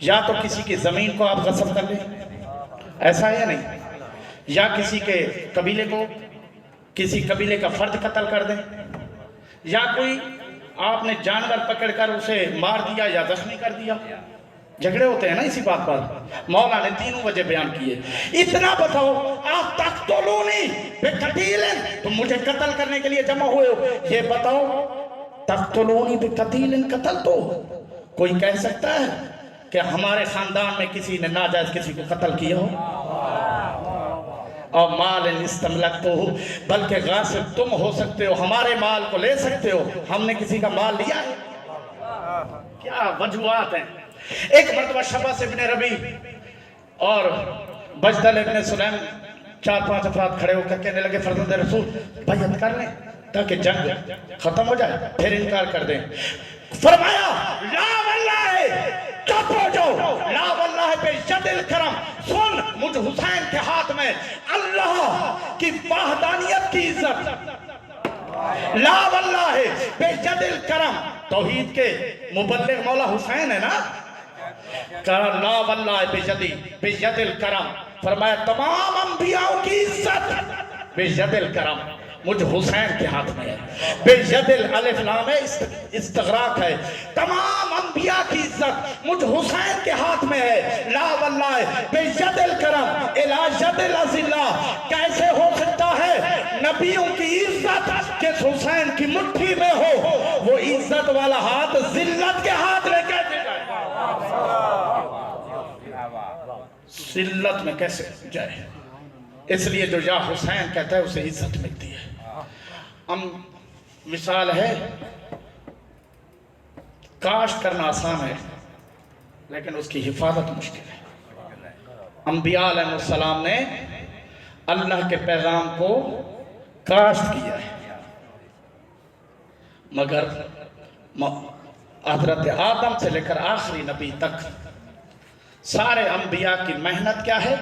یا تو کسی کی زمین کو آپ غصب کر لیں، ایسا ہے یا نہیں، یا کسی کے قبیلے کو، کسی قبیلے کا فرد قتل کر دیں، یا کوئی آپ نے جانور پکڑ کر اسے مار دیا یا زخمی کر دیا. جھگڑے ہوتے ہیں نا اسی بات پر. مولا نے تینوں وجہ بیان کیے. اتنا بتاؤ آپ تقتلونی بقتیل، تم مجھے قتل کرنے کے لیے جمع ہوئے ہو، یہ بتاؤ تقتلونی بقتیل قتل تو کوئی کہہ سکتا ہے کہ ہمارے خاندان میں کسی نے ناجائز کسی کو قتل کیا ہو؟ اور مال استملک تو ہو، بلکہ غاصب تم ہو سکتے ہو، ہمارے مال کو لے سکتے ہو، ہم نے کسی کا مال لیا ہے؟ کیا وجوہات ہیں. ایک مرتبہ شباس ابن ربی اور بجدل ابن سلیم 4-5 افراد کھڑے ہو کر کہنے لگے فرزند رسول بیعت کر لیں تاکہ جنگ ختم ہو جائے، پھر انکار کر دیں. فرمایا لا واللہ، چپ ہو جاؤ، لا واللہ بے ید الکرم، سن مجھ حسین کے ہاتھ میں اللہ کی وحدانیت کی عزت، لا واللہ بے ید الکرم. توحید کے مبلغ مولا حسین ہے نا، کہا لا واللہ بے ید الکرم. فرمایا تمام انبیاء کی عزت بے ید الکرم مجھ حسین کے ہاتھ میں ہے. بے ید الالف لام استغراق ہے، تمام انبیاء کی عزت مجھ حسین کے ہاتھ میں ہے. لا واللہ بے ید الکرم الا ید العزلہ، کیسے ہو سکتا ہے نبیوں کی عزت کس حسین کی مٹھی میں ہو، وہ عزت والا ہاتھ ذلت کے ہاتھ میں کیسے جائے، ذلت میں کیسے جائے. اس لیے جو یا حسین کہتا ہے اسے عزت ملتی ہے. مثال ہے، کاشت کرنا آسان ہے لیکن اس کی حفاظت مشکل ہے. انبیاء علیہ السلام نے اللہ کے پیغام کو کاشت کیا ہے، مگر حضرت آدم سے لے کر آخری نبی تک سارے انبیاء کی محنت کیا ہے؟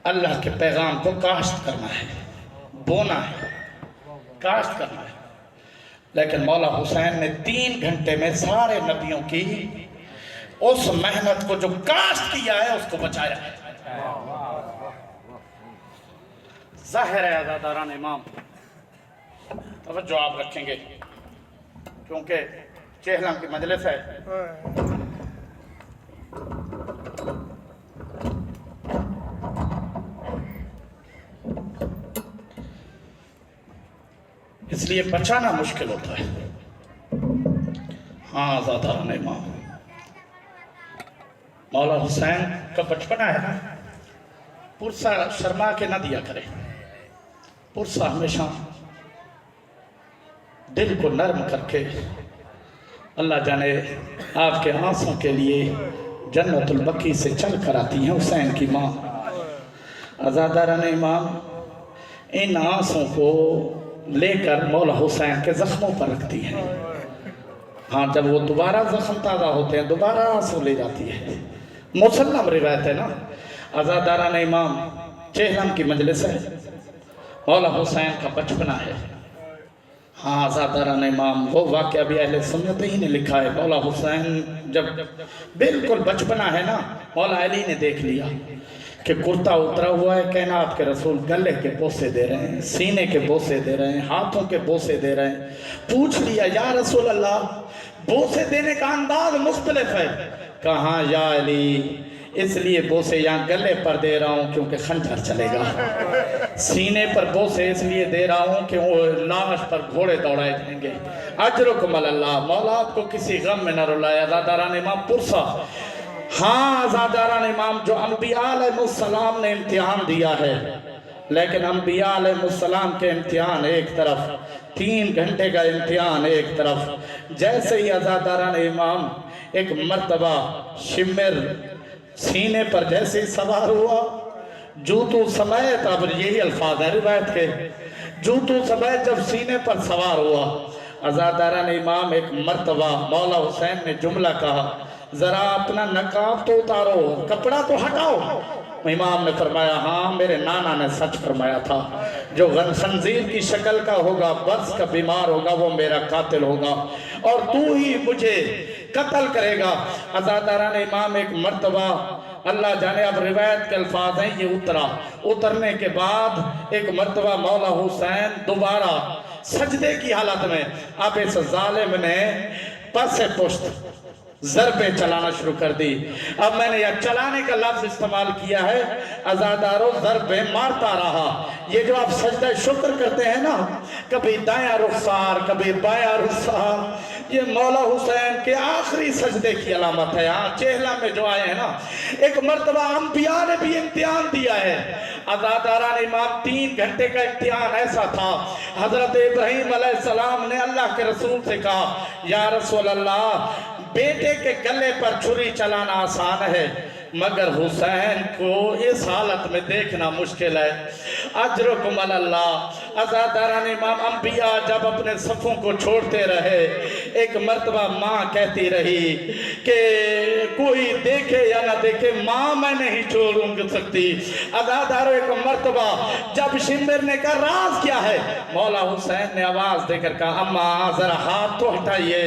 اللہ کے پیغام کو کاشت کرنا ہے، بونا ہے، کاشت کرنا ہے. لیکن مولا حسین نے 3 گھنٹے میں سارے نبیوں کی اس محنت کو جو کاشت کیا ہے اس کو بچایا ہے. ظاہر ہے عزاداران امام، توجہ آپ رکھیں گے کیونکہ چہلم کی مجلس ہے. اس لیے بچانا مشکل ہوتا ہے. ہاں عزاداران امام، مولا حسین کا بچپنا ہے نا، پرسہ شرما کے نہ دیا کرے، پرسہ ہمیشہ دل کو نرم کر کے. اللہ جانے آپ کے آنسوں کے لیے جنت البقیع سے چل کر آتی ہیں حسین کی ماں. عزاداران امام ان آنسوں کو لے کر مولا حسین کے زخموں پر رکھتی ہیں. ہاں جب وہ دوبارہ زخم تازہ ہوتے ہیں دوبارہ آنسو لے جاتی ہے. مسلم روایت ہے نا. عزاداران امام چہلم کی مجلس ہے، مولا حسین کا بچپنا ہے. ہاں عزاداران امام وہ واقعہ بھی اہل سنت ہی نے لکھا ہے. مولا حسین جب بالکل بچپنا ہے نا، مولا علی نے دیکھ لیا کہ کرتا اترا ہوا ہے، کائنات کے رسول گلے کے بوسے دے رہے ہیں، سینے کے بوسے دے رہے ہیں، ہاتھوں کے بوسے دے رہے ہیں. پوچھ لیا یا رسول اللہ بوسے دینے کا انداز مختلف ہے. کہاں یا علی اس لیے بوسے یہاں گلے پر دے رہا ہوں کیونکہ خنجر چلے گا، سینے پر بوسے اس لیے دے رہا ہوں کہ وہ لاش پر گھوڑے دوڑائے جائیں گے. اجرکم اللہ، مولا آپ کو کسی غم میں نہ رلائے. عزاداران امام پرسا، ہاں عزاداران امام جو انبیاء علیہ السلام نے امتحان دیا ہے، لیکن انبیاء علیہ السلام کے امتحان ایک طرف، 3 گھنٹے کا امتحان ایک طرف. جیسے ہی عزاداران امام ایک مرتبہ شمر سینے پر جیسے سوار ہوا، جوتو سمیت، اب یہی الفاظ ہیں روایت کے، جوتو سمیت جب سینے پر سوار ہوا، عزاداران امام ایک مرتبہ مولا حسین نے جملہ کہا ذرا اپنا نقاب تو اتارو، کپڑا تو ہٹاؤ. امام نے فرمایا ہاں میرے نانا نے سچ فرمایا تھا، جو خنزیر کی شکل کا ہوگا، برس کا بیمار ہوگا، وہ میرا قاتل ہوگا، اور تو ہی مجھے قتل کرے گا۔ عزاداران امام ایک مرتبہ اللہ جانے اب روایت کے الفاظ ہیں یہ اترنے کے بعد ایک مرتبہ مولا حسین دوبارہ سجدے کی حالت میں اب اس ظالم نے پس پشت ضربیں چلانا شروع کر دی۔ اب میں نے یہ چلانے کا لفظ استعمال کیا ہے، عزاداروں ضربیں مارتا رہا۔ یہ جو آپ سجدہ شکر کرتے ہیں نا، کبھی دائیں رخسار کبھی بائیں رخسار، یہ مولا حسین کے آخری سجدے کی علامت ہے۔ چہلہ میں جو آئے ہیں نا، ایک مرتبہ انبیاء نے بھی امتحان دیا ہے۔ عزاداران امام 3 گھنٹے کا امتحان ایسا تھا، حضرت ابراہیم علیہ السلام نے اللہ کے رسول سے کہا یا رسول اللہ، بیٹے کے گلے پر چھری چلانا آسان ہے مگر حسین کو اس حالت میں دیکھنا مشکل ہے۔ اجرکم اللہ۔ عزاداران امام انبیاء جب اپنے صفوں کو چھوڑتے رہے، ایک مرتبہ ماں کہتی رہی کہ کوئی دیکھے یا نہ دیکھے ماں میں نہیں چھوڑوں سکتی۔ عزاداروں ایک مرتبہ جب شمر نے کہا راز کیا ہے، مولا حسین نے آواز دے کر کہا اماں ذرا ہاتھ تو ہٹائیے۔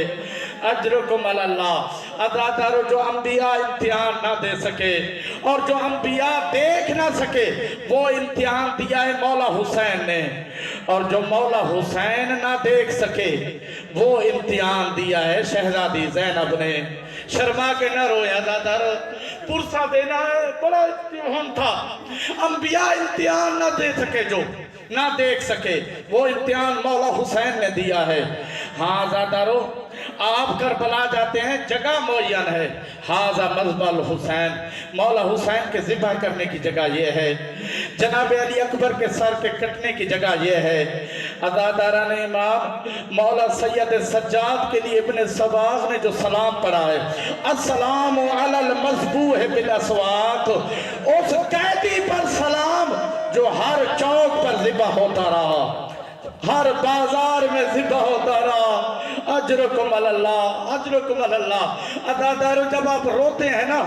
اجرکم اللہ۔ عزاداروں جو انبیاء امتحان نہ دے سکے اور جو انبیاء دیکھ نہ سکے وہ امتحان دیا ہے مولا حسین نے، اور جو مولا حسین نہ دیکھ سکے وہ امتحان دیا ہے شہزادی زینب نے۔ شرما کے نہ رویا عزادار، پرسہ دینا ہے، بڑا امتحان تھا۔ انبیاء امتحان نہ دے سکے، جو نہ دیکھ سکے وہ امتحان مولا حسین نے دیا ہے۔ ہاں عزاداروں، آپ کربلا جاتے ہیں، جگہ معین ہے، حاضہ مذبح الحسین، مولا حسین کے ذبح کرنے کی جگہ یہ ہے، جناب علی اکبر کے سر کے کٹنے کی جگہ یہ ہے۔ عزاداران امام مولا سید سجاد کے لیے ابن صباغ نے جو سلام پڑھا ہے، السلام علی المذبوح بالاسواق، اس قیدی پر سلام جو ہر چوک پر ذبح ہوتا رہا، ہر بازار میں ذبح ہوتا رہا۔ اجرکم اللہ، اجرکم اللہ۔ عزاداروں جب آپ روتے ہیں نا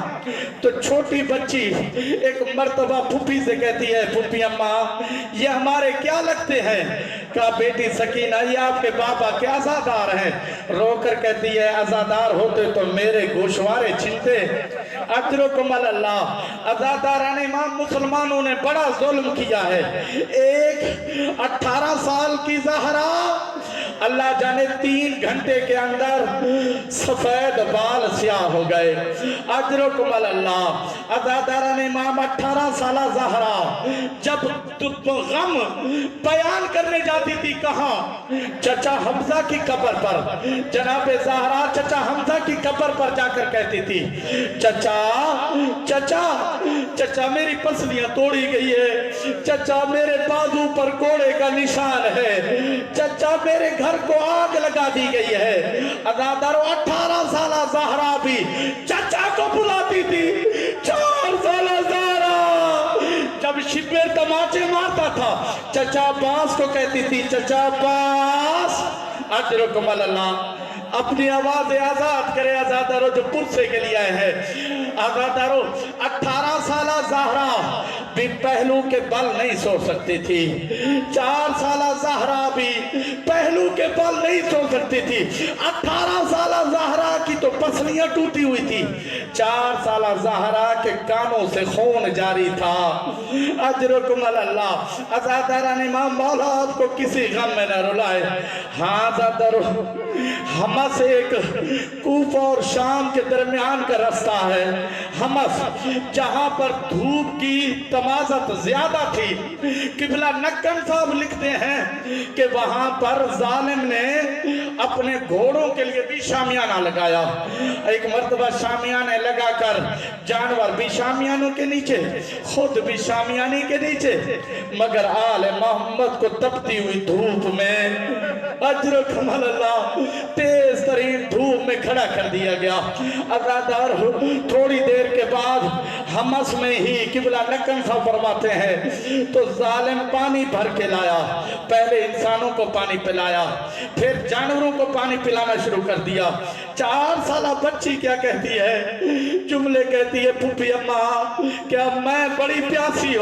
تو چھوٹی بچی ایک مرتبہ پھوپھی سے کہتی ہے پھوپھی اماں یہ ہمارے کیا لگتے ہیں؟ کہا بیٹی سکینہ یہ آپ کے بابا کے عزادار ہیں۔ رو کر کہتی ہے عزادار ہوتے تو میرے گوشوارے چھنتے۔ اجرکم اللہ۔ عزاداران امام مسلمانوں نے بڑا ظلم کیا ہے۔ ایک 18 سال کی زہرا اللہ جانے 3 گھنٹے کے اندر سفید بال سیاہ ہو گئے۔ اجرکم اللہ۔ عزاداران امام 18 سالہ زہرا جب غم بیان کرنے جاتی تھی کہاں؟ چچا حمزہ کی قبر پر، جناب زہرا چچا حمزہ کی قبر پر جا کر کہتی تھی چچا چچا چچا میری پسلیاں توڑی گئی ہے، چچا میرے بازو پر کوڑے کا نشان ہے، چچا میرے گھر کو آگ لگا دی گئی ہے۔ عزاداروں 18 سالہ زہرا بھی چچا کو بلاتی تھی۔ 4 سالہ زہرا جب شبیر تماچے مارتا تھا چچا باس کو کہتی تھی چچا باس۔ اجرکم اللہ۔ اپنی آواز آزاد کرے عزاداروں جو پرسے کے لیے آئے ہیں۔ عزاداروں 18 سالہ زہرا بھی پہلو کے بل نہیں سو سکتی تھی، 4 سالہ زہرا بھی پہلو کے بل نہیں سو سکتی تھی، 18 سالہ زہرا کی تو پسلیاں ٹوٹی ہوئی تھی، 4 سالہ زہرا کے کانوں سے خون جاری تھا۔ اجرکم اللہ۔ عزاداران امام مولا آپ کو کسی غم میں نہ رلائے۔ ہاں عزاداروں حمس ایک کوفہ اور شام کے درمیان کا رستہ ہے، حمس جہاں پر دھوپ کی تمازت زیادہ تھی۔ قبلہ نکن صاحب لکھتے ہیں کہ وہاں پر ظالم نے اپنے گھوڑوں کے لیے بھی شامیانہ لگایا۔ ایک مرتبہ شامیانے لگا کر جانور بھی شامیانوں کے نیچے، خود بھی شامیانے کے نیچے، مگر آل محمد کو تپتی ہوئی دھوپ میں اجرکم اللہ تیز ترین دھوپ میں کھڑا کر دیا گیا۔ عزادار تھوڑی دیر کے بعد حمس میں ہی قبلہ نکن صاحب فرماتے ہیں تو ظالم پانی بھر کے لایا، پہلے انسانوں کو پانی پلایا، پھر جانوروں کو پانی پلانا شروع کر دیا۔ 4 سالہ بچی کیا کہتی ہے؟ جملے کہتی ہے پھوپھی اماں کیا میں بڑی پیاسی ہوں